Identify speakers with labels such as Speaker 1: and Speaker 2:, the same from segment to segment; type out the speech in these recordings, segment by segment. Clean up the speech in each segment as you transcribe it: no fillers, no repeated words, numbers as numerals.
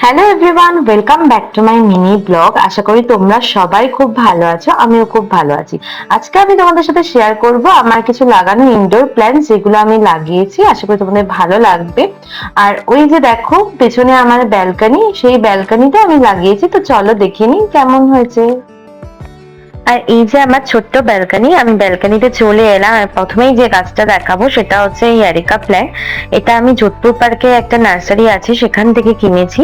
Speaker 1: Hello everyone, welcome back to my mini blog. আশা করি তোমরা সবাই খুব ভালো আছো, আমিও খুব ভালো আছি। আজকে আমি তোমাদের সাথে শেয়ার করব আমার কিছু লাগানো ইনডোর প্ল্যান্টস, যেগুলো আমি লাগিয়েছি। আশা করি তোমাদের ভালো লাগবে। আর ওই যে দেখো পেছনে আমার ব্যালকনি, সেই ব্যালকনিতে আমি লাগিয়েছি। তো চলো দেখে নিই কেমন হয়েছে। আর এই যে আমার ছোট্ট ব্যালকনি, আমি ব্যালকনিতে চলে এলাম। আর প্রথমেই যে গাছটা দেখাবো সেটা হচ্ছে এই অ্যারিকা প্ল্যান্ট। এটা আমি যোধপুর পার্কে একটা নার্সারি আছে সেখান থেকে কিনেছি।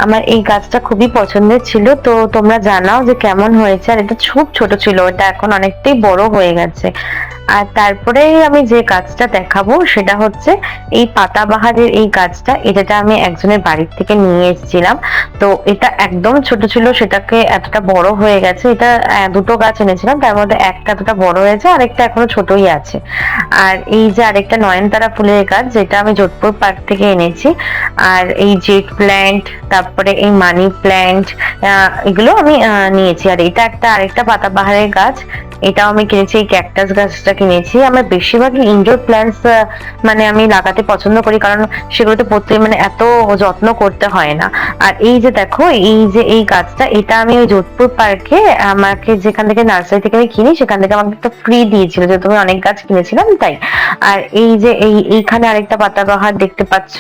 Speaker 1: আমার এই গাছটা খুবই পছন্দের ছিল, তো তোমরা জানাও যে কেমন হয়েছে। আর এটা খুব ছোট ছিল, এটা এখন অনেকটাই বড় হয়ে গেছে। আর তারপরে আমি যে গাছটা দেখাবো সেটা হচ্ছে এই পাতাবাহারের এই গাছটা। এটা আমি একজনের বাড়ির থেকে নিয়ে এসেছিলাম। তো এটা একদম ছোট ছিল, সেটাকে এতটা বড় হয়ে গেছে। এটা দুটো গাছ এনেছিলাম, তার মধ্যে একটা এতটা বড় হয়েছে, আরেকটা এখনো ছোটই আছে। আর এই যে আরেকটা নয়নতারা ফুলের গাছ, যেটা আমি যোধপুর পার্ক থেকে এনেছি। আর এই জেড প্ল্যান্ট, তারপরে এই মানি প্ল্যান্ট, এগুলো আমি নিয়েছি। আর এটা একটা আরেকটা পাতাবাহারের গাছ, এটাও আমি কিনেছি। এই ক্যাকটাস গাছটা কিনেছি। আমার বেশিরভাগই ইনডোর প্ল্যান্টস মানে আমি লাগাতে পছন্দ করি, কারণ সেগুলোতে মানে এত যত্ন করতে হয় না। আর এই যে দেখো এই যে এই গাছটা, এটা আমি ওই যোধপুর পার্কে আমাকে যেখান থেকে নার্সারি থেকে আমি কিনি সেখান থেকে আমাকে একটা ফ্রি দিয়েছিল, যেহেতু আমি অনেক গাছ কিনেছিলাম তাই। আর এই যে এইখানে আরেকটা পাতাবাহার দেখতে পাচ্ছ।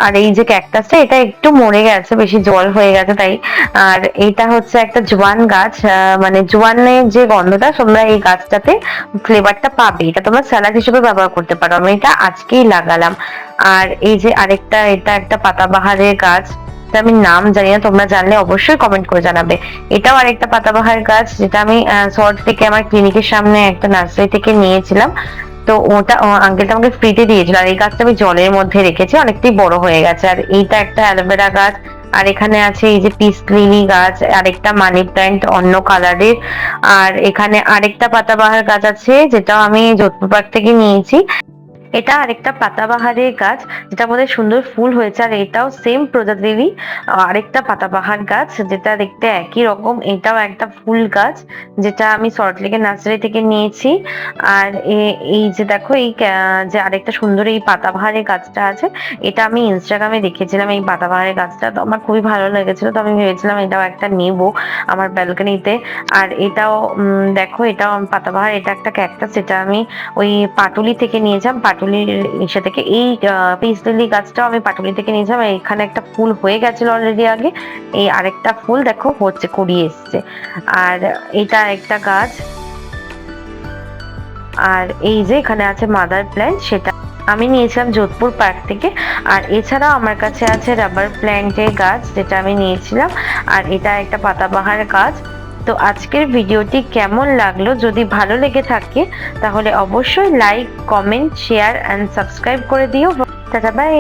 Speaker 1: আর এই যে ক্যাকটাসটা, এটা একটু মরে গেছে, বেশি জল হয়ে গেছে তাই। আর এটা হচ্ছে একটা জোয়ান গাছ, মানে জোয়ানের যে গন্ধটা তোমরা এই গাছটাতে ফ্লেভারটা পাবে। এটা তোমরা স্যালাড হিসেবে ব্যবহার করতে পারো। আমি এটা আজকেই লাগালাম। আর এই যে আরেকটা, এটা একটা পাতাবাহারের গাছ, আমি নাম জানি না, তোমরা জানলে অবশ্যই কমেন্ট করে জানাবে। এটাও আরেকটা পাতাবাহার গাছ, যেটা আমি শর্ট থেকে আমার ক্লিনিকের সামনে একটা নার্সারি থেকে নিয়েছিলাম। তো ওটা আঙ্কেলটা আমাকে ফ্রিতে দিয়েছিল। আর এই গাছটা আমি জলের মধ্যে রেখেছি, অনেকটাই বড় হয়ে গেছে। আর এইটা একটা অ্যালোভেরা গাছ। আর এখানে আছে এই যে পিস লিলি গাছ, আরেকটা মানি প্ল্যান্ট অন্য কালারের। আর এখানে আরেকটা পাতাবাহার গাছ আছে, যেটাও আমি যোধপুর পার্ক থেকে নিয়েছি। এটা আরেকটা পাতাবাহারের গাছ, যেটা বোধহয় সুন্দর ফুল হয়েছে। আর এটাও সেম প্রজাতিরই আরেকটা পাতাবাহার গাছ, যেটা দেখতে একই রকম। এটাও একটা ফুল গাছ, যেটা আমি সল্টলেকের নার্সারি থেকে নিয়েছি। আর এই যে দেখো এই যে আরেকটা সুন্দর এই পাতাবাহারের গাছটা আছে, এটা আমি ইনস্টাগ্রামে দেখেছিলাম। এই পাতাবাহারের গাছটা তো আমার খুবই ভালো লেগেছিল, তো আমি ভেবেছিলাম এটাও একটা নেব আমার ব্যালকনিতে। আর এটাও দেখো, এটাও পাতাবাহার, এটা একটা ক্যাকটাস, এটা আমি ওই পাটুলি থেকে নিয়েছিলাম, পাটুলির ইসে থেকে। এই পিস লিলি গাছটাও আমি পাটুলি থেকে নিয়েছিলাম। এখানে একটা ফুল হয়ে গেছিল অলরেডি আগে, এই আরেকটা ফুল দেখো হচ্ছে, কুড়িয়ে এসছে। আর এটা একটা গাছ। আর এই যে এখানে আছে মাদার প্ল্যান্ট, সেটা আমি নিয়েছিলাম যোধপুর পার্ক থেকে। আর এছাড়াও আমার কাছে আছে রাবার প্ল্যান্টের গাছ, যেটা আমি নিয়েছিলাম। আর এটা একটা পাতাবাহার গাছ। তো আজকের ভিডিওটি কেমন লাগলো, যদি ভালো লেগে থাকে তাহলে অবশ্যই like, comment, share and subscribe করে দিও। Tata, by.